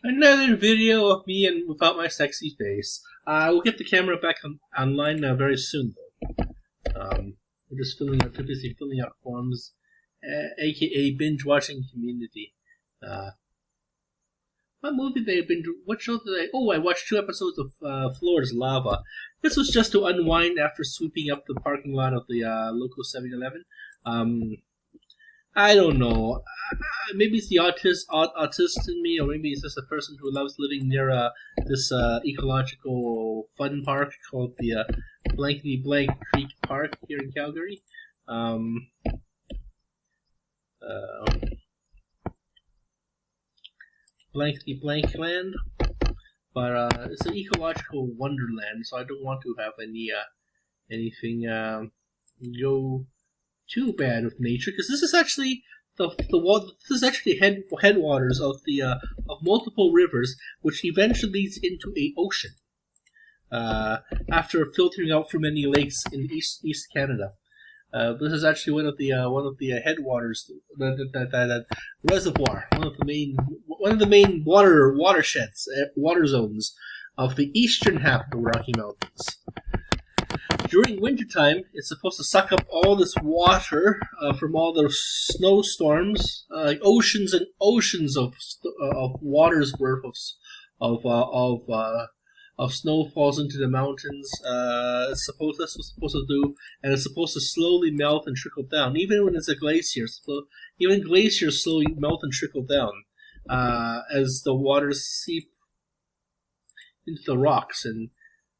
Another video of me and without my sexy face. We'll get the camera back online very soon, though. We're just too busy filling out forms, aka binge watching Community. What movie did I binge? What show did I? Oh, I watched 2 episodes of Floor is Lava. This was just to unwind after sweeping up the parking lot of the local 7-Eleven. I don't know. Maybe it's the autist in me, or maybe it's just a person who loves living near this ecological fun park called the Blankety Blank Creek Park here in Calgary. Blankety Blank Land, but it's an ecological wonderland, so I don't want to have anything go too bad with nature, because this is actually this is actually headwaters of the of multiple rivers, which eventually leads into a ocean after filtering out from many lakes in East Canada. This is actually one of the headwaters, that reservoir, one of the main watersheds, water zones of the eastern half of the Rocky Mountains. During wintertime, it's supposed to suck up all this water from all the snowstorms, like oceans and oceans of water's worth of snow falls into the mountains. That's what it's supposed to do, and it's supposed to slowly melt and trickle down. Even when it's a glacier, even glaciers slowly melt and trickle down as the waters seep into the rocks, and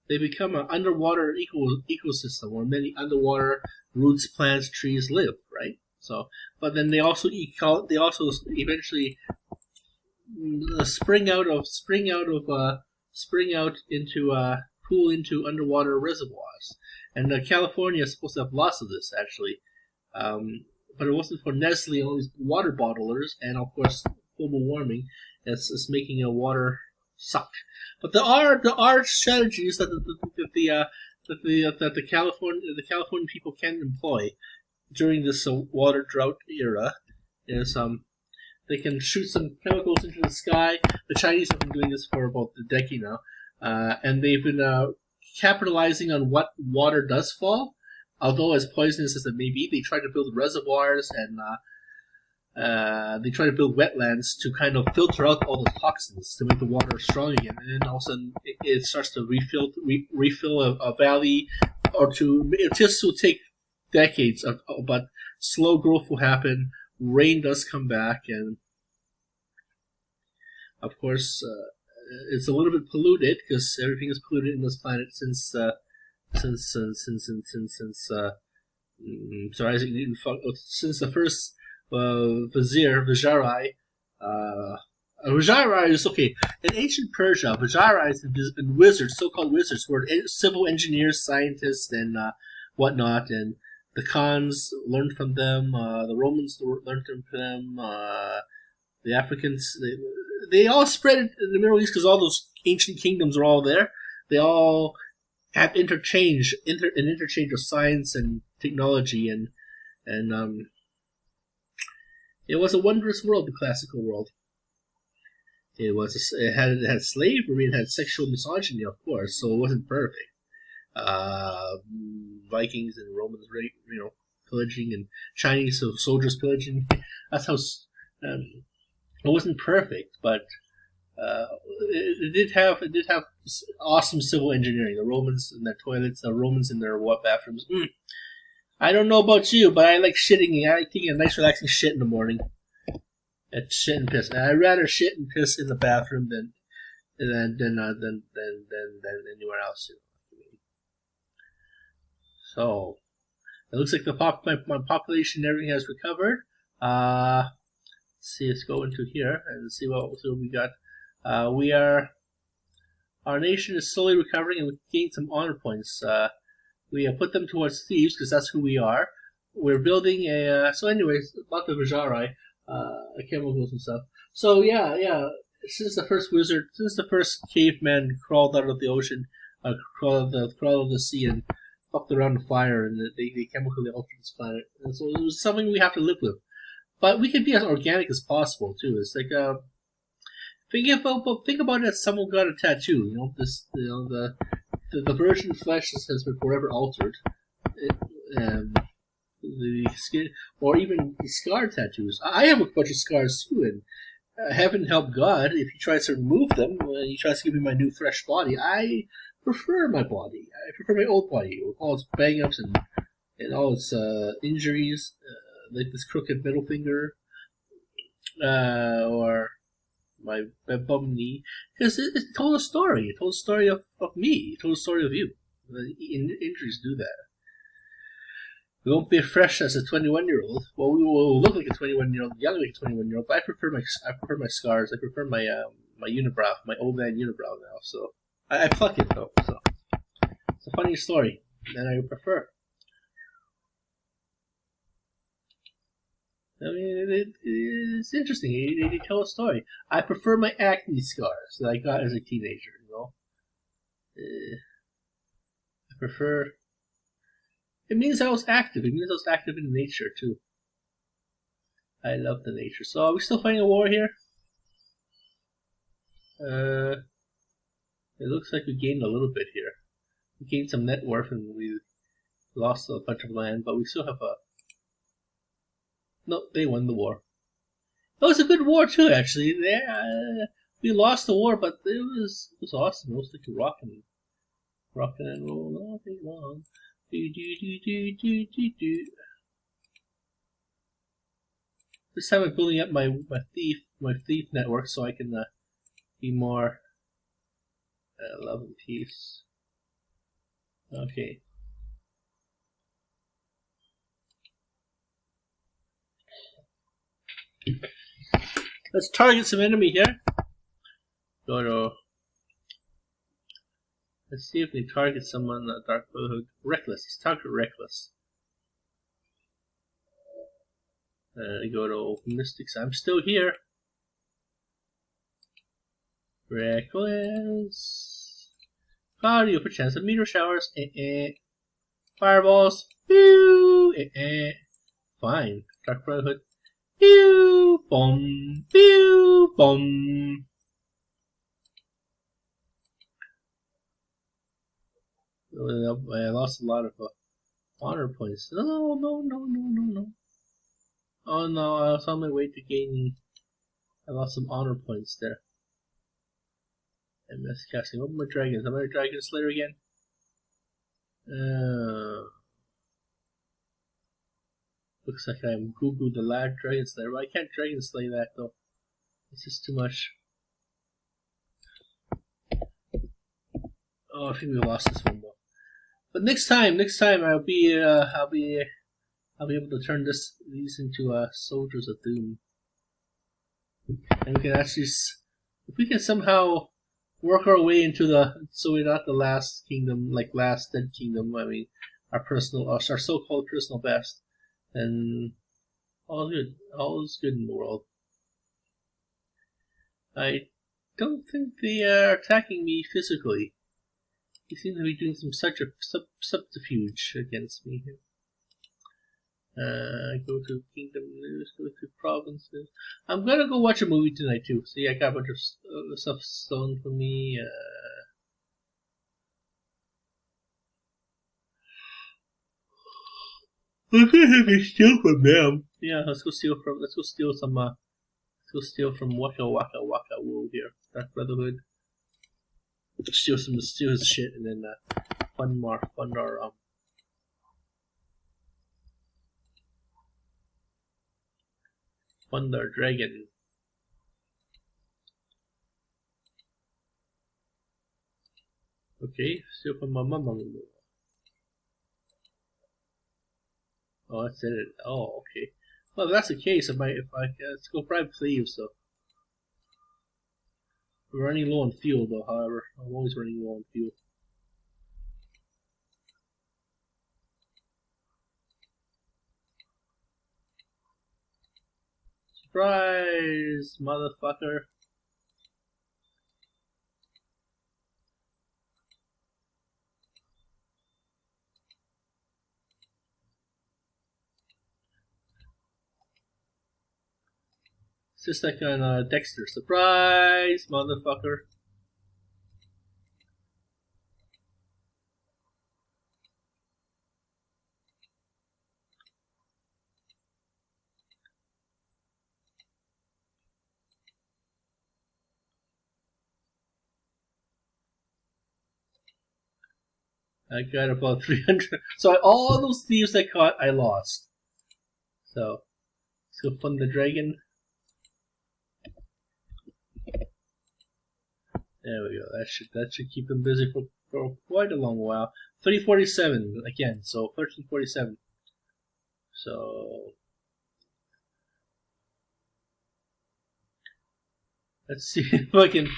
they become an underwater ecosystem where many underwater roots, plants, trees live. Right. So, but then they also eventually spring out pool into underwater reservoirs. And California is supposed to have lots of this, actually. But it wasn't for Nestle, all these water bottlers, and of course global warming. It's making water suck. But there are strategies that the Californian people can employ during this water drought era. Is they can shoot some chemicals into the sky. The Chinese have been doing this for about a decade now, and they've been capitalizing on what water does fall. Although as poisonous as it may be, they try to build reservoirs and they try to build wetlands to kind of filter out all the toxins to make the water strong again. And then all of a sudden it starts to refill a valley, it just will take decades, but slow growth will happen. Rain does come back, and of course it's a little bit polluted because everything is polluted in this planet since the first Vijayarai. Vijayarai is okay. In ancient Persia, Vijayarais and wizards, so-called wizards, were civil engineers, scientists, and whatnot, and the Khans learned from them. The Romans learned from them. The Africans, they all spread in the Middle East because all those ancient kingdoms are all there. They all had interchange of science and technology, and it was a wondrous world, the classical world. It had slavery, it had sexual misogyny, of course, so it wasn't perfect. Vikings and Romans, pillaging, and Chinese soldiers pillaging. That's how. It wasn't perfect, but it did have awesome civil engineering. The Romans in their toilets, the Romans in their bathrooms. I don't know about you, but I like shitting. I like taking a nice, relaxing shit in the morning. It's shit and piss. And I'd rather shit and piss in the bathroom than anywhere else. So it looks like my population and everything has recovered. Let's go into here and see what we got. Our nation is slowly recovering, and we gained some honor points. We put them towards thieves because that's who we are. We're building so anyways, about the Vijayarai, chemicals and stuff. So yeah. Since the first caveman crawled out of the ocean, crawled out of the sea and fucked around the fire, and they chemically altered this planet. And so it was something we have to live with. But we can be as organic as possible too. It's like think about it as someone got a tattoo. You know, the virgin flesh has been forever altered. The skin, or even the scar tattoos. I have a bunch of scars too, and heaven help God if he tries to remove them. He tries to give me my new fresh body. I prefer my body. I prefer my old body with all its bang ups and all its injuries, like this crooked middle finger, or my bum knee, because it told a story. It told a story of me. It told a story of you. Injuries do that. We won't be fresh as a 21-year-old. Well, we will look like a 21-year-old, young like a 21-year-old. But I prefer my scars. I prefer my my unibrow, my old man unibrow now. So I pluck it though. So it's a funny story, and I prefer. I mean, it's interesting. They tell a story. I prefer my acne scars that I got as a teenager. You know, I prefer. It means I was active. It means I was active in nature too. I love the nature. So are we still fighting a war here? It looks like we gained a little bit here. We gained some net worth and we lost a bunch of land, but we still have a. No, they won the war. It was a good war too, actually. We lost the war, but it was awesome. It was like rocking and roll all day long. This time I'm building up my thief network so I can be more love and peace. Okay. Let's target some enemy here. Go to. Let's see if we target someone Dark Brotherhood. Reckless. Let's target Reckless. Go to Mystics. I'm still here. Reckless. Cloud you for chance of meteor showers. Fireballs. Pew. Fine. Dark Brotherhood. Pew. Boom. Pew. Boom. I lost a lot of honor points. No. Oh no, I was on my way to gaining. I lost some honor points there. MS casting. Open my dragons. Am I a dragon slayer again? Looks like I'm Gugu the lad dragon slayer. But I can't dragon slay that though. This is too much. Oh, I think we lost this one though. But next time I'll be able to turn these into soldiers of doom, and we can actually, if we can somehow work our way into so we're not the last kingdom, like last dead kingdom. I mean, our so-called personal best, then all is good in the world. I don't think they are attacking me physically. He seems to be doing some such a subterfuge against me here. Go to Kingdom News, go to Provinces. I'm gonna go watch a movie tonight too. See, I got a bunch of stuff stolen from me. I'm gonna have to steal from them. Yeah, let's go steal from Waka Waka Waka Wool here. Dark Brotherhood. Steal his shit and then fund our dragon. Okay, steal from my mama. Oh, that's it. Oh, okay. Well, if that's the case, let's go bribe thieves though. We're running low on fuel though, however. I'm always running low on fuel. Surprise, motherfucker. Just like on Dexter. Surprise, motherfucker. I got about 300. So all those thieves I caught, I lost. So let's go fund the dragon. There we go. That should keep them busy for quite a long while. 347 again. So 1347. So let's see if I can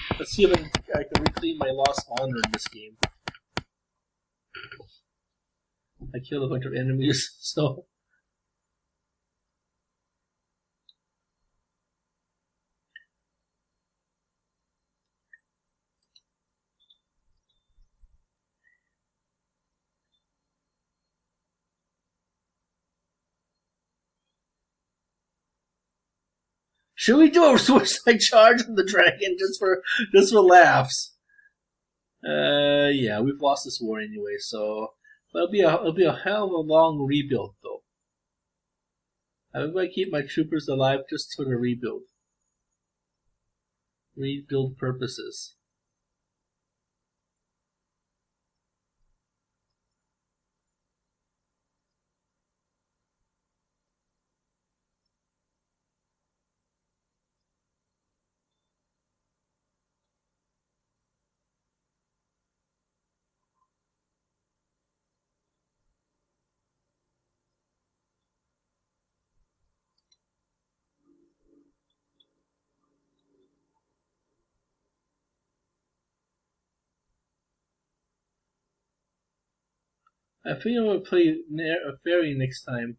reclaim my lost honor in this game. I killed a bunch of enemies, so should we do a suicide charge on the dragon just for laughs? Yeah, we've lost this war anyway, so it'll be a hell of a long rebuild though. I'm going to keep my troopers alive just for the rebuild purposes. I think I'm going to play a fairy next time.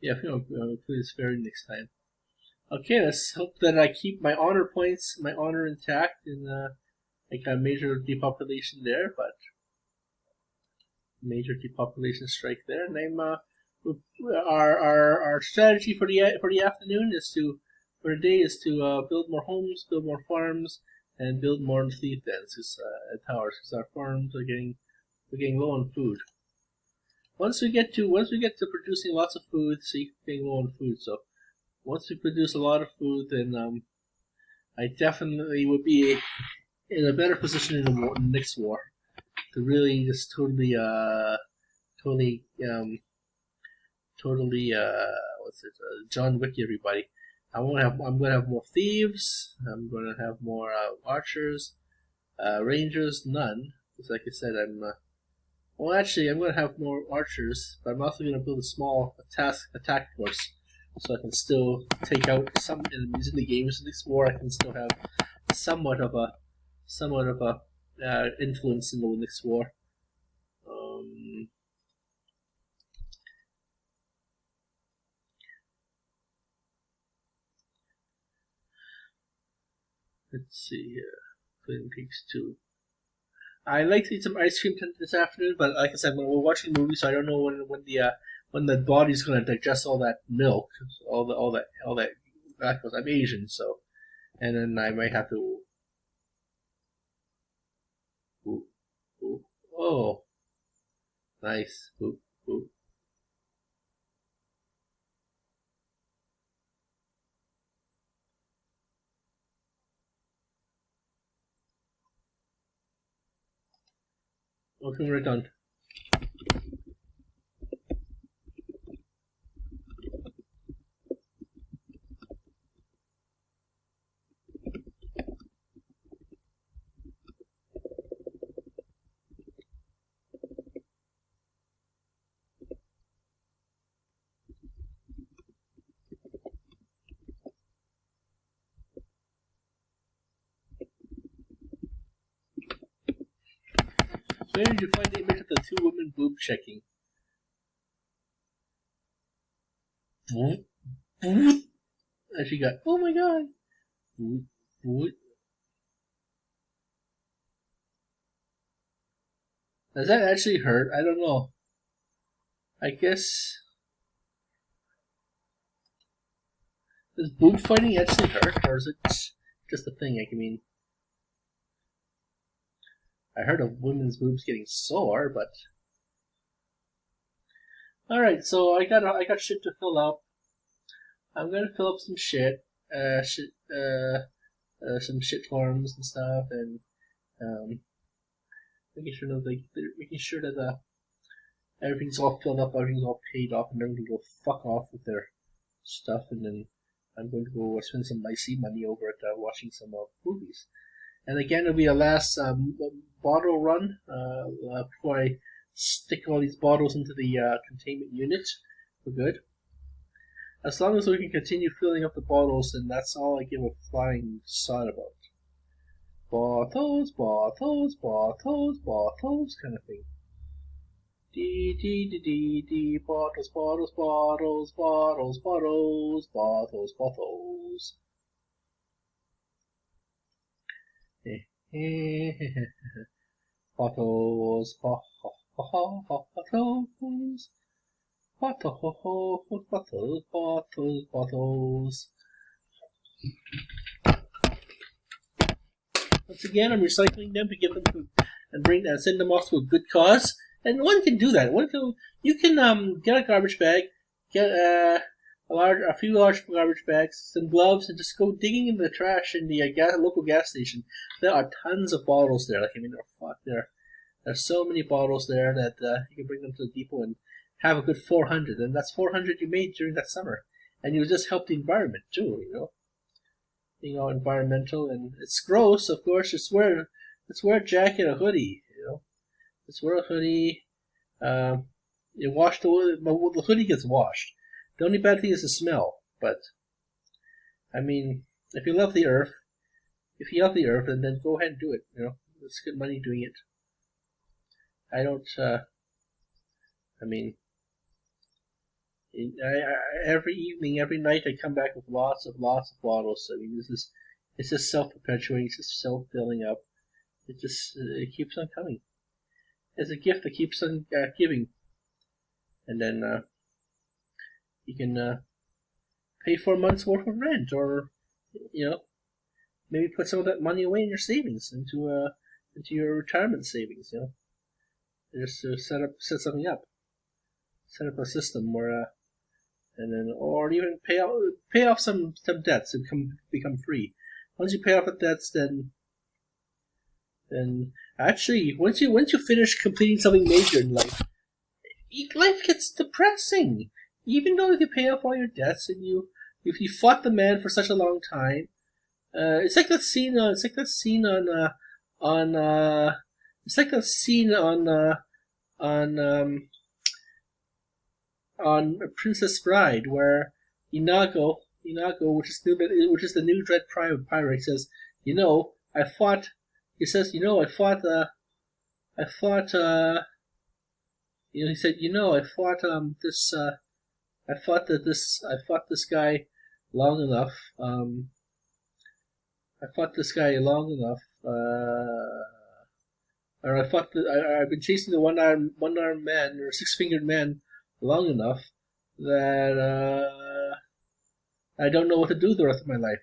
Yeah, I think I'm going to play this fairy next time. Okay, let's hope that I keep my honor points, my honor intact, and I got major depopulation there, but major depopulation strike there. And I'm our strategy for the afternoon is for the day is to build more homes, build more farms, and build more thief dens, towers, because our farms are getting low on food. Once we get to producing lots of food, see, getting low on food. So once we produce a lot of food, then I definitely would be in a better position in the next war to really just totally John Wick everybody. I'm gonna have more thieves. I'm gonna have more archers, rangers, none. Because like I said, well, actually, I'm gonna have more archers, but I'm also gonna build a small attack force, so I can still take out some enemies in the games. In this war, I can still have somewhat of a influence in the next war. Let's see here. Twin Peaks 2. I like to eat some ice cream this afternoon, but like I said, when we're watching movies, so I don't know when the body's gonna digest all that milk, all that lactose. I'm Asian, so, and then I might have to. Ooh, ooh, oh, nice. Ooh, ooh. Okay, right on. Where did you find the image of the two women boob checking? And she got, oh my god. Would, does that actually hurt? I don't know. I guess. Does boob fighting actually hurt, or is it just a thing? I mean, I heard of women's boobs getting sore, but all right. So I got shit to fill up. I'm gonna fill up some shit, some shit forms and stuff, and um, making sure that everything's all filled up, everything's all paid off, and everything can go fuck off with their stuff, and then I'm going to go spend some icy money over at watching some movies. And again, it'll be a last bottle run before I stick all these bottles into the containment unit for good. As long as we can continue filling up the bottles, then that's all I give a flying sod about. Bottles, bottles, bottles, bottles, kind of thing. D, bottles, bottles, bottles, bottles, bottles, bottles, bottles. Bottles, bottles, bottles, bottles, bottles, bottles. Once again, I'm recycling them to give them to, and send them off to a good cause. And one can do that. You can get a garbage bag, get a few large garbage bags, some gloves, and just go digging in the trash in the local gas station. There are tons of bottles there. There's so many bottles there that you can bring them to the depot and have a good 400, and that's 400 you made during that summer, and you just help the environment too. Being all environmental, and it's gross, of course. Just wear a jacket, a hoodie. Just wear a hoodie. You wash the hoodie gets washed. The only bad thing is the smell. But I mean, if you love the earth, then go ahead and do it. It's good money doing it. I don't. I mean, every evening, every night, I come back with lots of bottles. I mean, it's just self-perpetuating. It's just self-filling up. It keeps on coming. It's a gift that keeps on giving, and then you can pay for a month's worth of rent, or maybe put some of that money away in your savings into your retirement savings. Just to set something up, set up a system where, and then or even pay off some debts and become free. Once you pay off the debts, then actually once you finish completing something major in life, life gets depressing. Even though if you pay off all your debts and if you fought the man for such a long time, it's like that scene on Princess Bride, where Inago, which is the new Dread Pirate, says, I fought. He says, I fought. He said, I fought I fought this guy long enough. Or I've been chasing the one armed man or 6-fingered man long enough that I don't know what to do the rest of my life.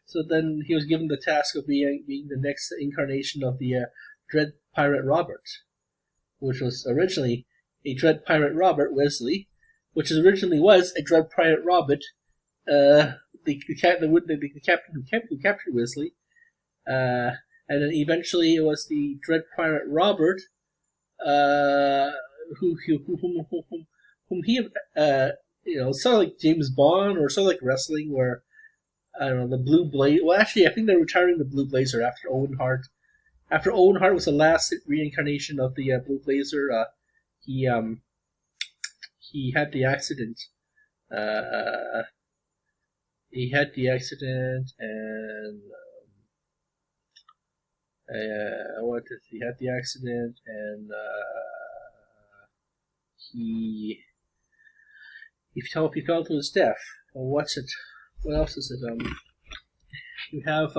So then he was given the task of being the next incarnation of the Dread Pirate Robert, which was originally a Dread Pirate Robert Wesley, which originally was a Dread Pirate Robert, the captain who captured Wesley, and then eventually it was the Dread Pirate Robert, whom he sort of like James Bond, or sort of like wrestling, where I don't know, the Blue Blazer. Well, actually, I think they're retiring the Blue Blazer after Owen Hart. After Owen Hart was the last reincarnation of the Blue Blazer, he had the accident. He had the accident, and he had the accident, and he fell to his death. What else is it? You have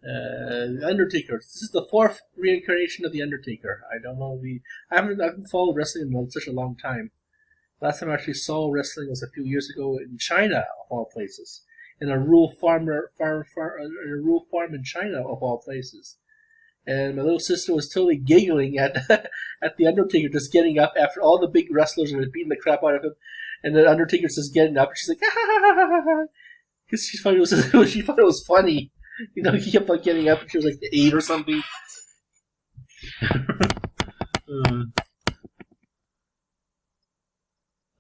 Undertaker. This is the 4th reincarnation of the Undertaker. I don't know I haven't followed wrestling in such a long time. Last time I actually saw wrestling was a few years ago in China, of all places, in a rural farm in China, of all places. And my little sister was totally giggling at at the Undertaker just getting up after all the big wrestlers were beating the crap out of him, and the Undertaker's just getting up, and she's like, because she thought it was funny. You know, he kept on getting up, and she was like 8 or something.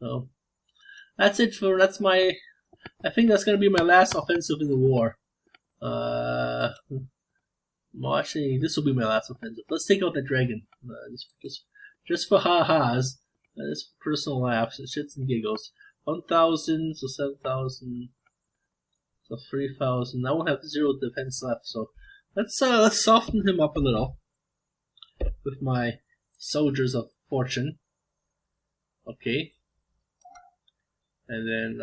So that's it I think that's gonna be my last offensive in the war. Well, actually, this will be my last offensive. Let's take out the dragon, just for ha-has, just for personal laughs and shits and giggles. 1,000, so 7,000, so 3,000. I won't have 0 defense left, so let's soften him up a little with my soldiers of fortune. Okay. And then,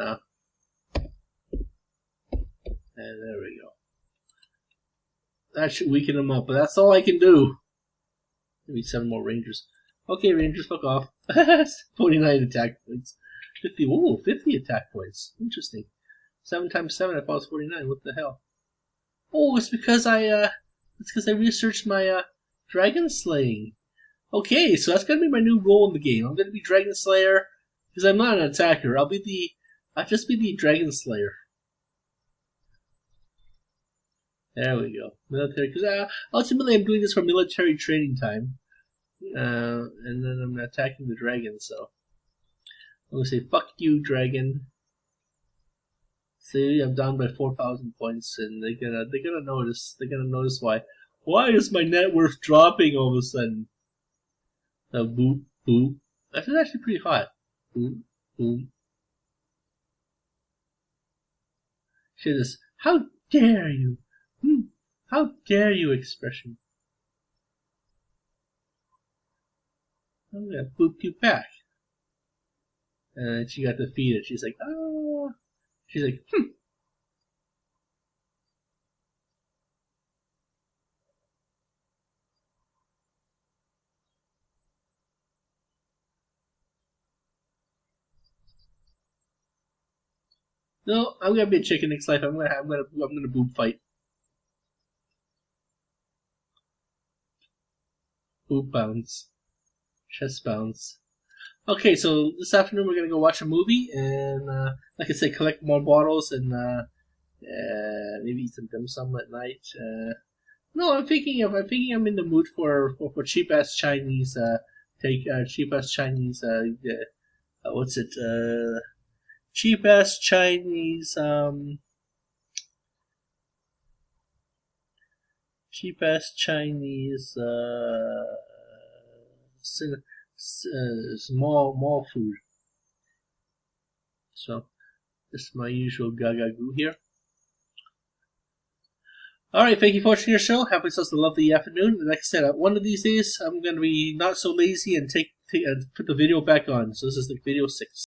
and there we go. That should weaken him up, but that's all I can do. Maybe 7 more Rangers. Okay, Rangers, fuck off. 49 attack points. 50 attack points. Interesting. 7 times 7, I thought it was 49. What the hell? Oh, it's because I researched my, dragon slaying. Okay, so that's gonna be my new role in the game. I'm gonna be Dragon Slayer. Because I'm not an attacker. I'll just be the Dragon Slayer. There we go. Military, because ultimately I'm doing this for military training time. And then I'm attacking the dragon, so I'm gonna say, fuck you, dragon. See, I'm down by 4,000 points, and they're gonna notice. They're gonna notice why. Why is my net worth dropping all of a sudden? Boop, boop. That's actually pretty hot. Boom, boom. See this? How dare you? How dare you expression? I'm gonna boop you back. And she got defeated. She's like, oh. She's like, No, I'm gonna be a chicken next life. I'm gonna boob fight. Boob bounce. Chest bounce. Okay, so this afternoon we're gonna go watch a movie and, like I said, collect more bottles and maybe eat some dim sum at night. No, I'm thinking I'm in the mood for cheap ass Chinese. Cheap ass Chinese. What's it? Cheap ass Chinese. Cheap ass Chinese. Small mall food. So this is my usual gaga goo here. Alright, thank you for watching your show. Have yourselves a lovely afternoon. Like I said, one of these days I'm gonna be not so lazy and put the video back on. So this is like video 6.